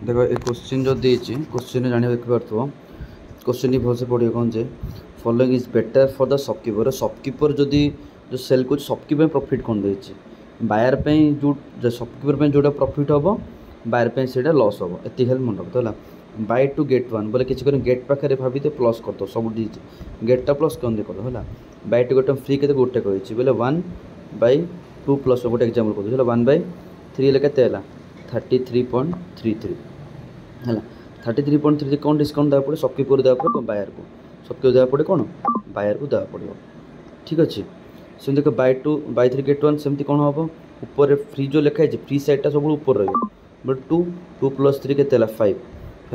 देखो ये क्वेश्चन जो देती क्वेश्चन जान देखिए क्वेश्चन भलसे पढ़िए कौन जे following is better for the shopkeeper shopkeeper जदि जो सेल को शॉपकीपर प्रॉफिट कौन देती बायर जो शॉपकीपर जोटा प्रॉफिट हम बायर से लॉस हम ये खाली मन रखते है बाय टू गेट वन बोले किसी गेट पाखे भाभी तो प्लस कर दो सब गेटा प्लस कौन दे कर है बाय टू गेट फ्री के गोटे कही बोले 1/2 प्लस गोटे एग्जाम्पल कर 1/3 लेके 33.33 है 33.33 कौन डिस्काउंट देवा पड़े शॉपकीपर देवा पड़े बायर को शॉपकीपर देवा पड़े कौन बायर को देवा पड़ो ठीक अच्छे से देख बाय 3 गेट 1 सेमती कौन हम ऊपर फ्री जो लिखाई फ्री साइडटा सब ऊपर रही 2 + 3 के 5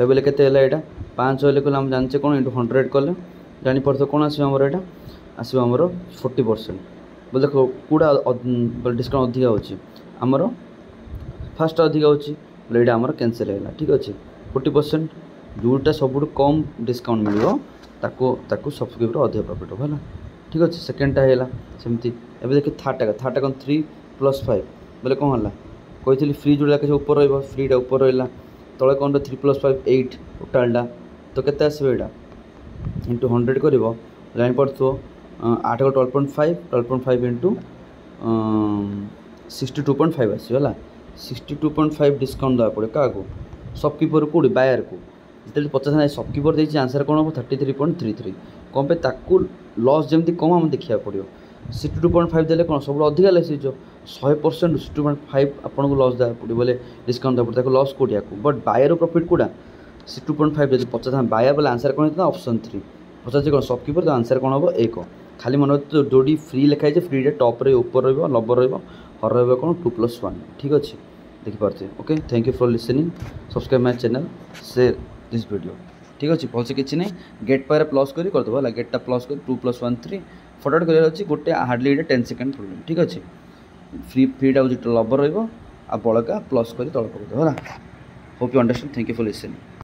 बोले के यहाँ 5 हेल्ले कले जाने कौन इंटू 100 कले जापर कौन आसमर यहाँ आसमर 40% बोले देख कौटा डिस्काउंट अधिका होमर फास्ट अधिका होगा ये आमर कैंसल है ठीक अच्छे 40% जोटा सब कम डिस्काउंट मिलो ताको सब्सक्राइबर अधिक प्रॉफिट हो है ठीक अच्छे सेकेंडटा है सेमती एवं देखिए थार्टा कौन 3 + 5 बोले कौन है कही फ्री जोड़ा किसी ऊपर फ्रीटा ऊपर रहा तले कौन 3 + 5 8 टोटालटा तो केते आसो यहाँ इंटू 100 कर जापो 8 को 12.5 इंटू 62.5 आसला 62.5 डिस्काउंट देवा पड़े क्या शॉपकीपर कौटी बायर को जिते 50 शॉपकीपर देखिए आंसर कौन हम 33.33 कौन पे ताकू लॉस जमी कम आम देखा पड़ो 62.5 देले कौन सब अधिका लसी 100% 62.5 आपन को लॉस देवा पड़ो बोले डिस्काउंट देवा पड़े लॉस कौटिया को बट बायर प्रॉफिट कौटा 62.5 जब 50 बायर बोले आंसर कौन होता ऑप्शन 3 50 कौन शॉपकीपर तो आंसर कौन हम 1 खाली मन जोड़ी फ्री लिखाई फ्री टॉप रे ऊपर रबर हर रहा कौन 2 + 1 ठीक अच्छे देखिपे okay thank you for listening subscribe my channel share this video ठीक अच्छे भल से किसी नहीं गेट पारे प्लस करदे है गेटा प्लस कर 2 + 1 3 फटाफट कर गोटे हार्डली 10 सेकेंड प्रोब्लेम ठीक अच्छे फ्रीटा लबर रहा बड़का प्लस कर तल पकड़ है hope you understand thank you for listening.